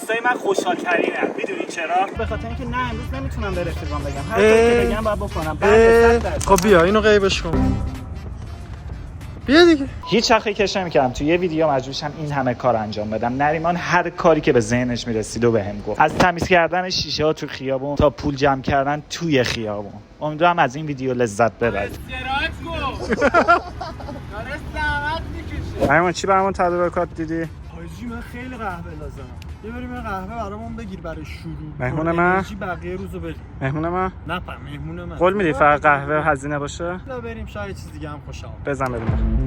دوستای من خوشحال‌ترینن. میدونین چرا؟ به خاطر اینکه نه امروز نمیتونم به رفیقام بگم. هر کاری که بگم باید بکنم. خب بیا اینو غیبش کن. بیا دیگه. هیچ وقت فکرش نمی‌کردم تو یه ویدیو مجبور شم این همه کار انجام بدم. نریمان هر کاری که به ذهنش میرسید و بهم گفت. از تمیز کردن شیشه‌ها تو خیابون تا پول جمع کردن توی خیابون. امیدوارم از این ویدیو لذت ببرید. نریمان چی برامون تدارکات دیدی؟ حاجی من خیلی قهوه لازمه. یه بریم قهوه برامون بگیر برای شروع. مهمون من؟ بقیه روزو بریم. مهمون من؟ نه مهمون من. قول میدی فقط قهوه هزینه باشه؟ لا بریم شاید چیز دیگه هم خوشم. بزن بریم.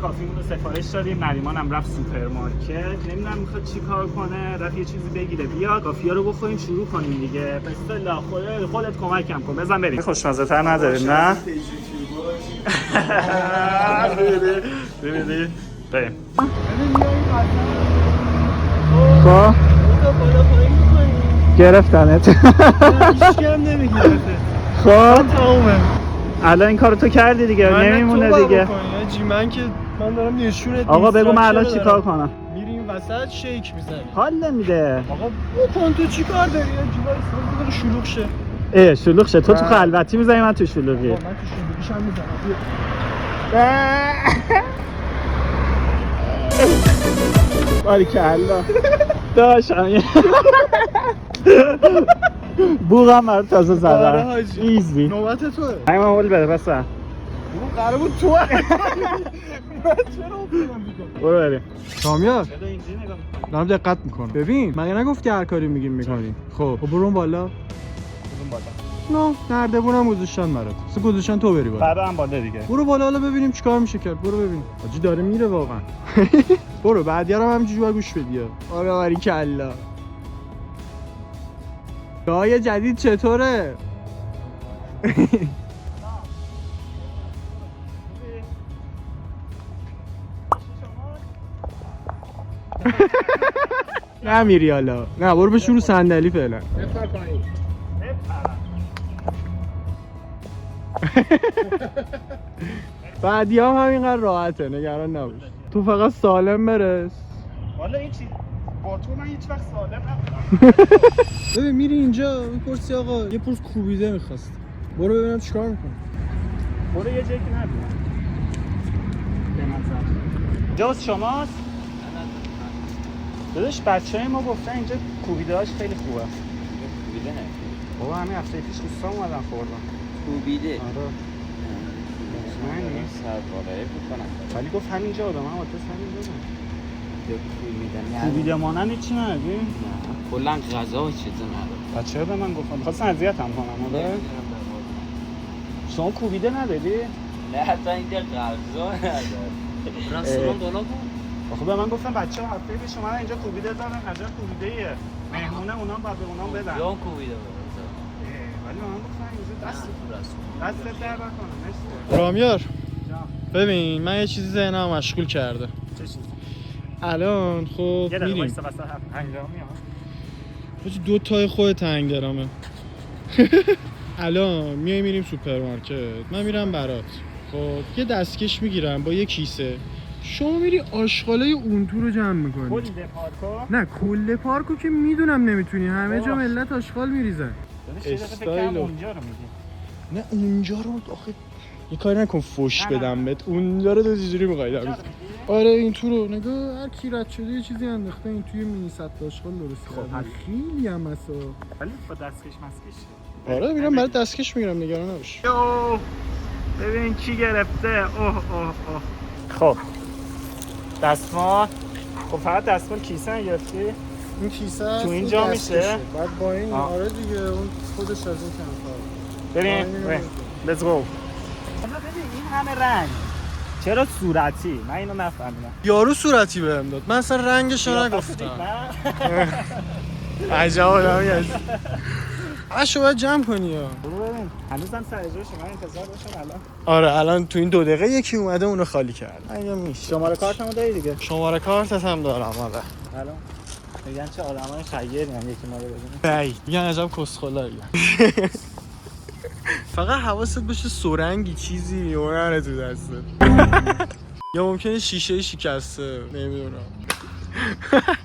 کافیمون رو سفارش دادیم. نریمان هم رفت سوپرمارکت. نمیدونم میخواد چی کار کنه. رفت یه چیزی بگیره بیاد. کافی‌ها رو بخوریم شروع کنیم دیگه. بسم الله. خودت کمکم کن. بزن بریم. خوشمزه تر نداریم نه؟ ببینید. بریم. خب گرفتنت. هیچکم نمیگیره. خب تمومه. الان این کارو تو کردی دیگه. نمیمونه دیگه. من که من دارم نشونت. آقا بگو من الان چیکار کنم؟ میریم وسط شیک میزنیم. حال نمیده. آقا بکن تو چیکار داری؟ جوای سر شلوغ شه. شلوغ شه. تو خلوتی میزنی من تو شلوغی. من تو شلوغیش هم میزنم. باریکلا. داشتم بوغم برای تازه زدم. ایزی. نوبت توه. همه هول بده پسر. اون قرار بود تو. من چرا افتادم دیگه؟ برو بریم. کامیار دارم دقت میکنم. ببین مگه نگفتی هر کاری میگیم میکنی؟ خب برو بالا. نه نردبونم گذاشتن برات. سه گذاشتن تو بری بالا. بعدا هم بالا دیگه. برو بالا حالا ببینیم چیکار میشه کرد. برو ببین. آجی داره میره واقعا. برو بعدیارم همینجوری گوش بدی. آره باریکلا. جای جدید چطوره؟ نه میری حالا. نه برو بشور رو صندلی فعلا. بپر کنید. بعدی هم همینقدر راحته نگران نباش. تو فقط سالم برس. والا این چیز با تو من هیچ وقت سالم نبودم. ببین میری اینجا میپرسی آقا یه پرس کوبیده میخواست. برو ببینم چیکار میکنه. برو یه جایی که نبودم. به نظر جاست شماست؟ داداش بچه‌های ما گفتن اینجا کوبیده‌هاش خیلی خوبه. کوبیده نه. بابا همین هفته پیش دوستان اومدن خوردن. کوبیده. آره. مطمئنی؟ سرباره بکنم. ولی گفت همینجا بود. من آدرس همینجا بود. کوبیده. کوبیده مانن هیچی نداری؟ نه. کلا غذا و چیزا نداره. بچه‌ها به من گفتن می‌خواستن اذیتم کنن. آره. شما کوبیده نداری؟ نه حتی اینجا غذا نداره. رستوران بالا کن. آخه به من گفتن بچه‌ها هفته پیش اومدن اینجا کوبیده دارن. عجب کوبیده‌ایه. مهمونه اونام بعد به اونام بدن. یا کوبیده ولی من گفتن اینجا دست در نکنه. مرسی. رامیار ببین من یه چیزی ذهنم مشغول کرده. چه چیزی؟ الان خب یه دقیقه میریم. وایسا واسه هنگامی ها. دو تای خود تنگرامه. الان میریم سوپرمارکت. من میرم برات. خب یه دستکش میگیرم با یه کیسه. شما میری آشغالای اون تو رو جمع میکنی. کل پارکو؟ نه کل پارکو که میدونم نمیتونی. همه جا ملت آشغال میریزن. استایل اونجا رو میگی. نه اونجا رو آخه یه کاری نکن فوش بدم بهت. اونجا رو تو چجوری می‌خوای دم؟ آره این تو رو نگاه هر کی رد شده یه چیزی انداخته این توی مینی سطل آشغال درست کرده. خیلی هم مسا. ولی با دستکش مسکش. آره میرم برای دستکش میگیرم نگران نباش. یو ببین کی گرفته. اوه اوه اوه. خب دستمال. خب فقط دستمال کیسه گرفتی؟ این کیسه تو اینجا میشه؟ بعد با این آره دیگه اون خودش از این بریم let's go. ببین این همه رنگ چرا صورتی؟ من اینو نفهمیدم. یارو صورتی بهم داد. من اصلا رنگش رو نگفتم. عجب آدمی هست. همشو باید جمع کنی یا برو ببین هنوزم سر اجراش من انتظار داشتم الان. آره الان تو این 2 دقیقه یکی اومده اونو خالی کرد. اگه میشه شماره کارتمو داری دیگه؟ شماره کارتت هم دارم. آره الان میگن چه آدمای خیری هم یکی ما رو ببینه. ای میگن عجب کسخلایی. فقط حواست باشه سرنگی چیزی اونره تو دستت. یا ممکنه شیشه شکسته نمیدونم.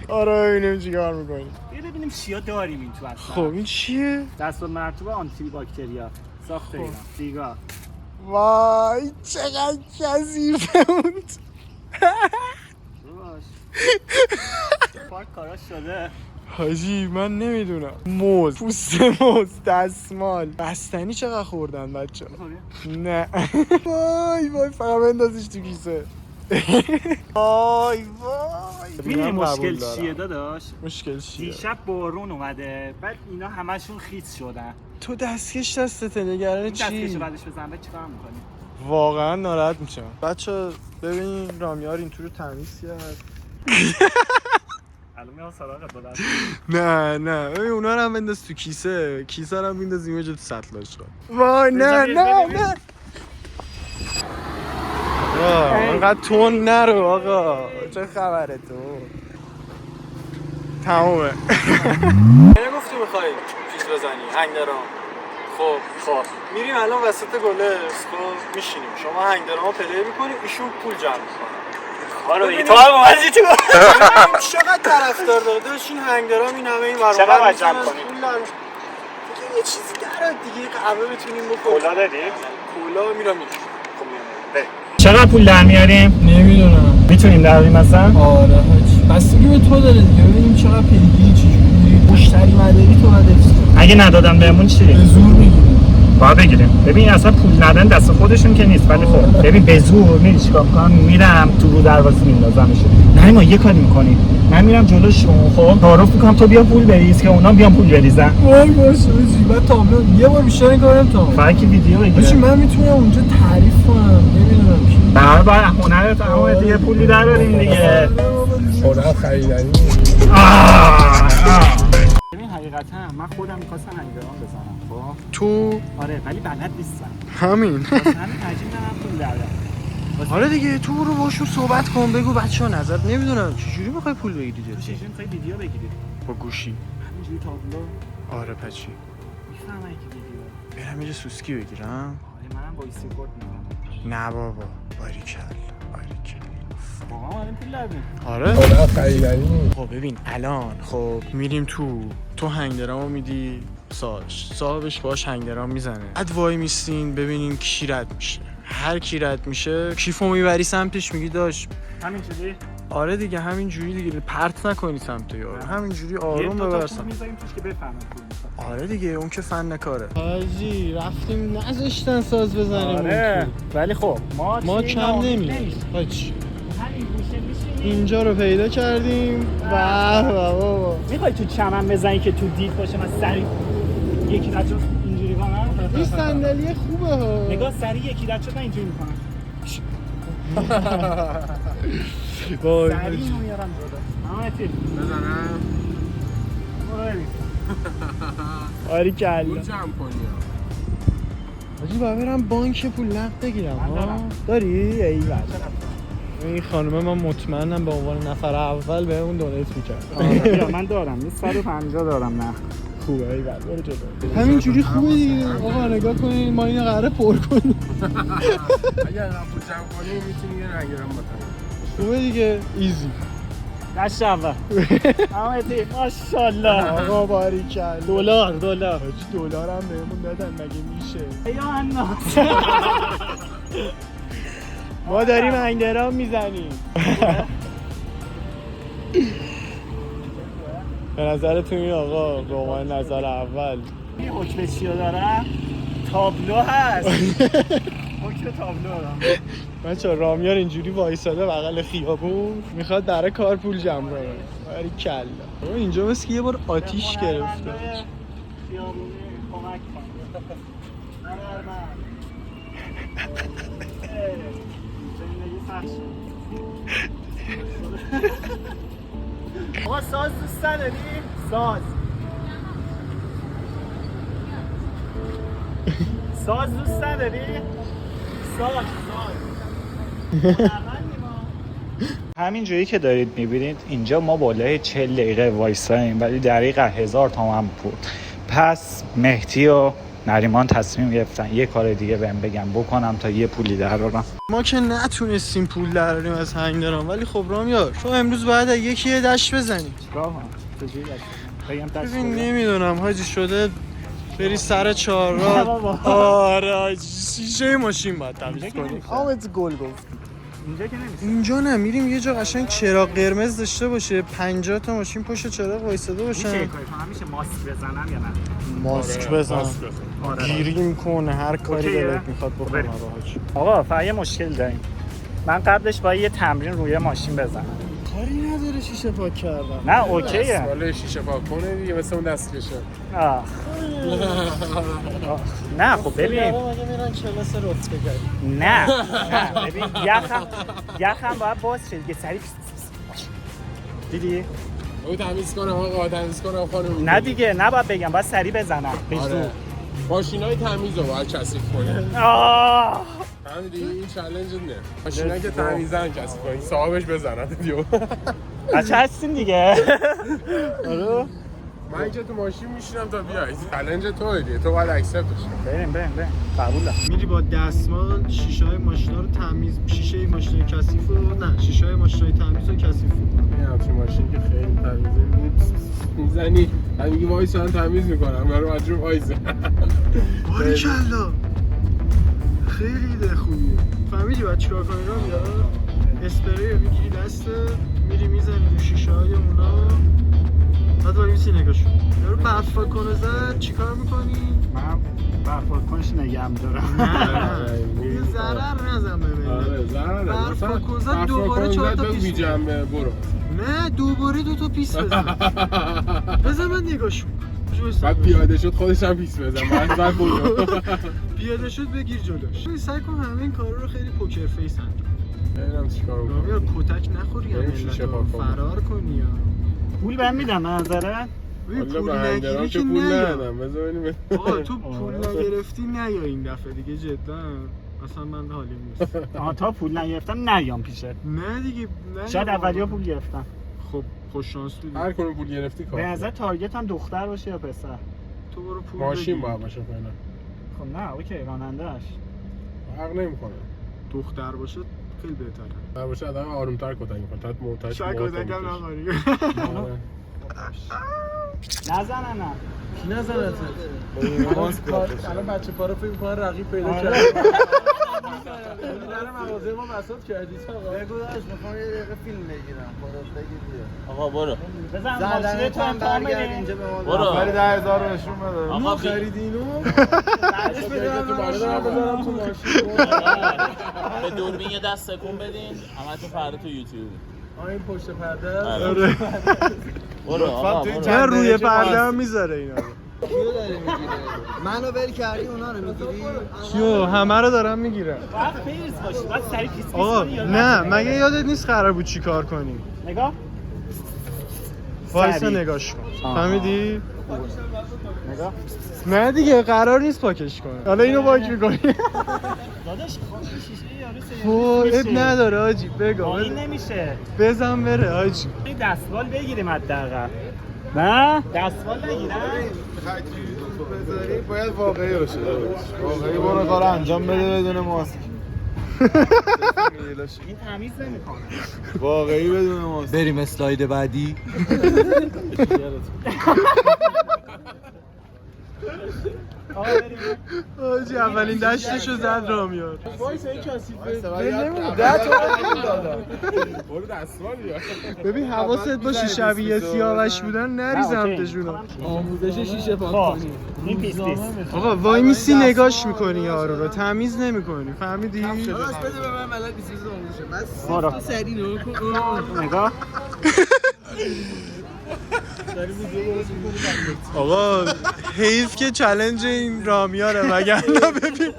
آره ببینیم چیکار میکنیم. بیا ببینیم چیا داریم این تو اصلا. خب این چیه؟ دستور مرطوب آنتی باکتریا ساخت ایران سیگار. وای چقدر کثیفه بود. باش پارک کاراش شده. حاجی من نمیدونم. موز، پوست موز، دستمال، بستنی چقدر خوردن بچه ها؟ نه وای وای فقط بندازش تو کیسه. وای وای میدونی مشکل چیه داداش؟ مشکل چیه؟ دیشب بارون اومده بعد اینا همشون خیس شدن. تو دستکش دستته نگران چی؟ دستکشو بعدش بزن بعد چیکار می‌کنی؟ واقعا ناراحت میشم. بچه ببین رامیار این تو رو تمیز کرد. الان میام سراغت با دست. نه ببین اونا رو هم بنداز تو کیسه رو هم بنداز اینجا تو سطلاش کن. وای نه انقدر تون نرو آقا. چه خبره تو؟ تمومه. نگفتی میخوای چیز بزنی هنگدرام. خب میریم الان وسط گلس. خب میشینیم شما هنگدرامو پلی میکنی ایشون پول جمع میکنه. آره تو هم اومدی تو. چقدر طرفدار داره این هنگدرام این همه این ورا چقدر باید جمع کنیم؟ یه چیزی درات دیگه قهوه بتونیم بخوریم. کلا دادی؟ کلا میرم. چقدر پول در میاریم؟ نمیدونم. میتونیم در بیاریم مثلا؟ آره حاجی بستگی به تو داره دیگه. ببینیم چقدر پیگیری چجوری مشتری مداری تو باید افس کنی. اگه ندادن بهمون چی؟ به زور میگیریم. باید بگیریم. ببین اصلا پول ندن دست خودشون که نیست ولی خب ببین به زور میری چیکار میکنم میرم تو رو دروازه میندازمشون. نه ما یه کاری میکنیم من میرم جلوشون خب تعارف میکنم تو بیا پول بریز که اونا بیان پول بریزن. وای باشه بعد تابلو یه بار بیشتر این کارم تا فقط که ویدیو بگیره. باشه من میتونم اونجا تعریف کنم نمیدونم کی. بعد باید هنرت همون دیگه پولی در بریم دیگه. هنر خریدنی. ببین حقیقتا من خودم می‌خواستم هنگدرام بزنم خب تو آره ولی بلد نیستم. همین همین ترجیح میدم پول در بیارم. آره دیگه تو برو باشون صحبت کن بگو بچه‌ها نظر نمیدونم چجوری میخوای پول بگیری جدی. چجوری می‌خوای ویدیو بگیری؟ با گوشی. همینجوری تابلو. آره پچی میفهمم که ویدیو. برم یه سوسکی بگیرم. آره منم با ایسی کورت می‌زنم. نه بابا باریکل واقعا الان پول دادیم. آره هنر خریدنی. خب ببین الان خب میریم تو هنگدرامو میدی صاحبش باش هنگدرام میزنه. بعد وای میستین ببینین کی رد میشه. هر کی رد میشه کیفو میبری سمتش میگی داش همینجوری. آره دیگه همین جوری دیگه پرت نکنی سمت یارو. همین جوری آروم ببر سمت. میذاریم توش که بفهمن پول می‌خواد. آره دیگه اون که فن کاره. حاجی رفتیم نذاشتن ساز بزنیم. آره ولی خب ما کم نمیاد. حاجی همین گوشه میشینیم. اینجا رو پیدا کردیم. واه بابا میخوای تو چمن بزنی که تو دید باشه من سری یکی رد شد اینجوری کنم. این صندلی خوبه ها. نگاه سری یکی رد شد من اینجوری میکنم. وای سری اینو میارم جدا. محمدی بزنم آری کلا پول جمع کنی. حاجی باید برم بانک پول نقد بگیرم من دارم. داری؟ ایول این خانومه من مطمئنم به عنوان نفر اول به اون دونیت میکرد. یا من دارم 150 دارم نه خوبه ایول برو جلو. همین جوری خوبه دیگه آقا نگاه کنین ما اینو قراره پر کنیم. اگر رفت پول جمع کنی میتونی یه هنگدرام بزنی. خوبه دیگه ایزی. دست اول محمدی ماشاءالله. آقا باریکلا. دلار حاجی دلار هم بهمون دادن مگه میشه؟ یا الناس ما داریم هنگدرام میزنیم. به نظرتون این آقا به عنوان نظر اول این حکم چیو دارم؟ تابلو هست. حکم تابلو دارم. بچه رامیار اینجوری وایساده بغل خیابون میخواد برای کار پول جمع کنه. باری کلا اینجا مثل که یه بار آتیش گرفته. خیابونی کمک کن. زندگی سخت آقا ساز دوست نداری؟ ساز ساز دوست نداری؟ ساز همین جایی که دارید میبینید اینجا ما بالای 40 دقیقه وایساییم ولی دقیقا 1000 تومان پول. پس مهدی و نریمان تصمیم گرفتن یه کار دیگه بهم بگم بکنم تا یه پولی درارم. ما که نتونستیم پول دراریم از هنگدران، ولی خب رامیار تو امروز باید یکی یه دشت بزنی. چیکار کنم؟ چجوری دشت؟ ببین نمیدونم حاجی شده بری سر چهارراه. آره شیشه ماشین باید تمیز کنی. آمت گل گفت. اینجا که نمیشه. اینجا نه، میریم یه جا قشنگ چراغ قرمز داشته باشه، 50 تا ماشین پشت چراغ وایساده باشن. میشه کاری کنم؟ میشه ماسک بزنم یا نه؟ ماسک بزن. گیریم کن هر کاری دلت میخواد بکن. آقا فقط یه مشکل داریم. من قبلش باید یه تمرین روی ماشین بزنم. کاری نداره شیشه پاک کردن. نه اوکیه. ولی شیشه پاک کنه دیگه مثل اون دستکشه. نه خب ببین مگه میرن کلاس رفت بگیرن. نه ببین یخم باید باز شه دیگه سریع دیدی؟ او تمیز کنم آقا تمیز کنم خانم. نه دیگه نباید بگم باید سریع بزنم. آره. ماشینای تمیز رو باید کثیف کنی. فهمیدی این چالش نه. ماشینایی که تمیزن کثیف کنی صاحبش بزنن دیو. بچه هستیم دیگه. آره من اینجا تو ماشین میشینم تا بیای. چالش توئه دیگه تو باید اکسپت بشی. بریم قبوله. میری با دستمال شیشه‌های ماشینا رو تمیز، شیشه ماشین کثیف رو نه، شیشه‌های ماشینای تمیز رو کثیف کن. این همچین ماشین که خیلی تمیزه میزنی من میگی وایس من تمیز میکنم من رو مجروم وایسه. باریکلا خیلی ایده خوبیه. فهمیدی باید چیکار کنی رو میاد؟ اسپری رو میگیری دستت میری میزنی رو شیشه‌های اونا بعد ولی میسی نگاش کن. یارو برف کنه زد چیکار میکنی؟ من برف کنش نگم دارم. یه ضرر نزن به من. آره ضرر برف کنه زد دوباره 4 تا پیس جنبه برو. نه دوباره 2 تا پیس بزن. بزن من نگاش کن. بعد پیاده شد خودش هم پیس بزن بعد برو. پیاده شد بگیر جلوش. سعی کن همه این کارا رو خیلی پوکر فیس انجام بده. ببینم چیکار می‌کنی. یا کتک نخوری یا فرار کنی یا پول بهم میدن به نظرت؟ پول نگیری که پول نیا. ندادم بذار ببینیم. آقا تو پول نگرفتی نیا این دفعه دیگه جدا. اصلا من حالیم نیست. تا پول نگرفتم نیام پیشت. نه دیگه نه. شاید اولیا پول گرفتم. خب خوش شانس بودی. هر کنون پول گرفتی کار. به نظر تارگت هم دختر باشه یا پسر؟ تو برو پول ماشین باید باشه فعلا. خب نه اوکی راننده‌اش. فرق نمی‌کنه. دختر باشه خیلی بهتره. در باشه آدم آروم‌تر کتک می‌کنه. تا موتاش. شاید کتک هم نخوری. نزنه نه. کی نزنه؟ الان بچه پارو فکر می‌کنه رقیب پیدا کرد. در مغازه ما بساط کردی آقا. بگو داش میخوام یه دقیقه فیلم بگیرم. خلاص بگیر بیا. آقا برو. بزن زدن ماشین تو هم برگرد اینجا به ما. برو. نفری 10,000 رو نشون بده. آقا خریدی اینو؟ بعدش بده تو من بذارم تو ماشین. به دوربین یه دست تکون بدین همتون فردا تو یوتیوب. این پشت پرده. آره. برو آقا برو. نه روی پرده هم میذاره اینا رو. کیو داری میگیره؟ منو ول کردی اونا رو میگیری؟ کیو همه رو دارم میگیرم. باید پیرس باشی باید سریع پیس آقا کنی یا نه مگه یادت نیست قرار بود چی کار کنیم؟ نگاه وایسا سریع. نگاش کن فهمیدی؟ نگاه نه دیگه قرار نیست پاکش کنه حالا اینو پاک میکنی داداش شیشه یارو خب اب نداره آجی بگو این نمیشه بزن بره آجی این دستمال بگیریم حداقل نه دستمال نگیرم بذاری باید واقعی باشه. واقعی برو کار انجام بده بدون ماسک. این تمیز نمیکنه واقعی بدون ماسک. بریم اسلاید بعدی. آجی اولین دشتشو زد رامیار وایسا این کثیفه. نمیدونم 10 تومن دادم. برو دستمال بیا. ببین حواست باشه شبیه سیاوش بودن نری سمتشون آموزش شیشه پاک کنی. این پیس آقا وای میسی نگاش میکنی یارو رو تمیز نمیکنی فهمیدی؟ داداش بده به من ملت 20 روز آموزشه. بس سری نگاه کن. نگاه آقا حیف که چالش این رامیاره وگرنه ببین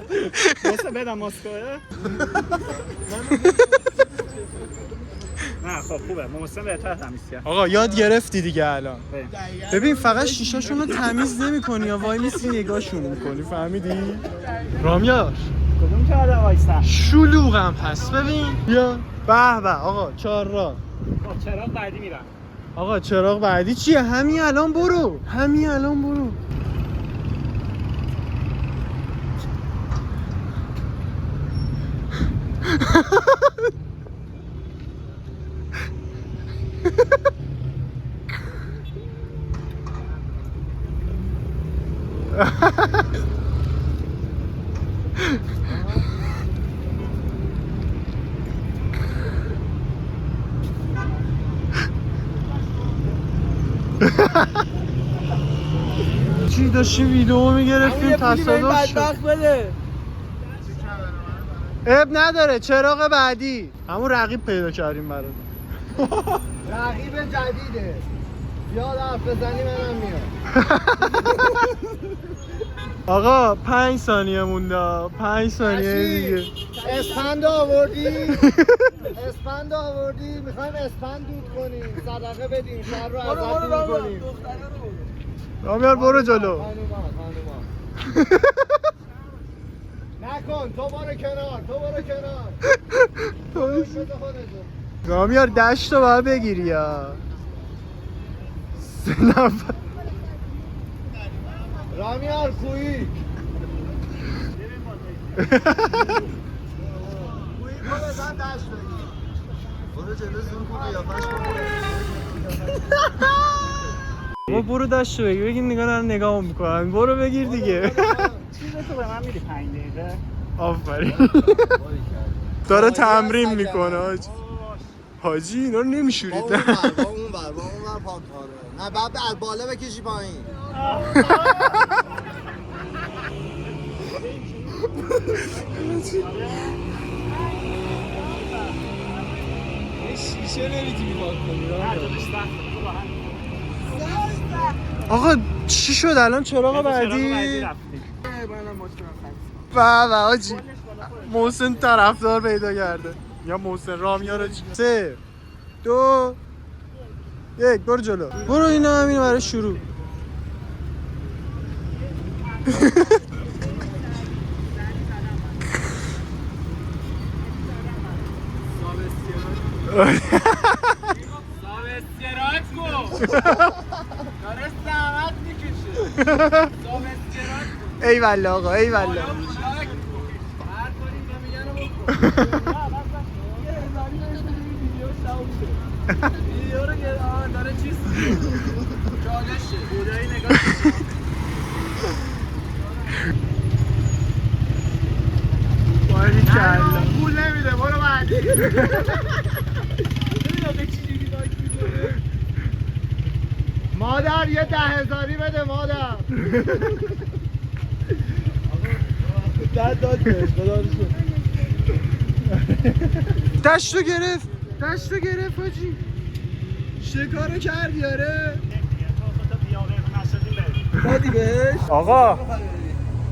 واسه بدم ماسکو نه خب خوبه محسن بهتر تمیز کرد. آقا یاد گرفتی دیگه الان. بریم. ببین فقط شیشاشون رو تمیز نمی‌کنی یا وای میسی نگاهشون می‌کنی، فهمیدی؟ رامیار کدوم کرده وایسا؟ شلوغم پس ببین. بیا به به آقا چهارراه. خب چراغ بعدی میرم. آقا چراغ بعدی چیه؟ همین الان برو. همین الان برو. چی داشتیم ویدیو میگرفتیم تصادف شد. بدبخت بده. اب نداره چراغ بعدی. همون رقیب پیدا کردیم برات. رقیب جدیده. یاد حرف بزنی منم میام. آقا 5 ثانیه مونده. 5 ثانیه دیگه. اسپند آوردی؟ اسپند آوردی؟ میخوایم اسپند دود کنیم، صدقه بدیم، شهر رو ازت دور کنیم. رامیار برو جلو. خانوما نکن، تو برو کنار، تو برو کنار. رامیار دشت رو باید بگیری یا 3 نفر. رامیار کویک رو بزن دشت بگیر. برو جلو زون کن قیافش ما برو دشت رو بگیر. بگین نگاه دارن نگاه میکنن. برو بگیر دیگه. چیز تو به من میدی 5 دقیقه؟ آفرین. داره تمرین میکنه حاجی اینا رو نمیشورید. با اون بر پاک کاره. نه بعد از بالا بکشی پایین. شیشه نمیتونی پاک کنی. نه داداش سخته تو با هم. آقا چی شد الان چراغ بعدی؟ رفتیم. به حاجی محسن طرفدار پیدا کرده. یا محسن رامیار 3 2 1 برو جلو. برو اینا همین برای شروع. ای والله آقا ای والله. باری کلا پول نمیده برو بعدی. مادر یه 10,000 بده مادر. داد بهش خدا رو شکر. دشتو گرفت حاجی. شکارو کردی آره. دادی بهش.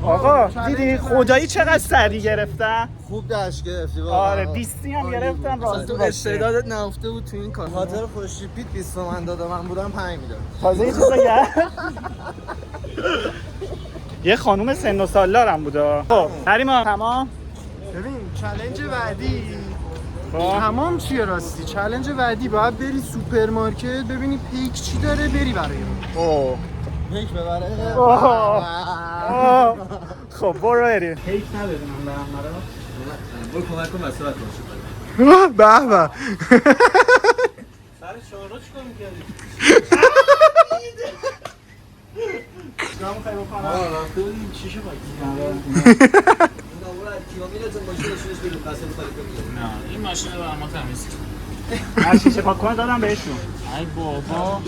آقا دیدی خدایی چقدر سری گرفتن؟ خوب دشت گرفتی آره 20 هم گرفتن راضی تو باشی. استعدادت نهفته بود تو این کار. خاطر خوشتیپیت 20 تومن داده من بودم 5 میداد. تازه یه چیز بگم یه خانوم سن و سالارم بوده. خب حریما تمام. ببین چالش بعدی خب تمام چیه راستی؟ چالش بعدی باید بری سوپرمارکت ببینی پیک چی داره بری برای اوه پیک ببره. خب برو بریم. پیک نداری من برم برو کمک کن مسئولت باشه. به به. سر شورا چیکار می‌کردی؟ رفته رفته بودیم شیشه پاکی. نه این ماشین رو ما تمیز هر شیشه پاک کنه دادم بهشون. ای بابا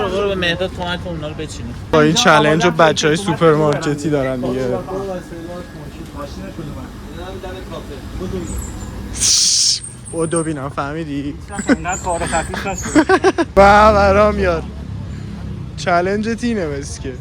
برو به مهداد کمک کن اونا رو بچینیم. با این چالش رو بچهای سوپرمارکتی دارن دیگه. بودو بینم فهمیدی؟ اینقدر کار خفیف هست. برام یار چالنجت اینه بس که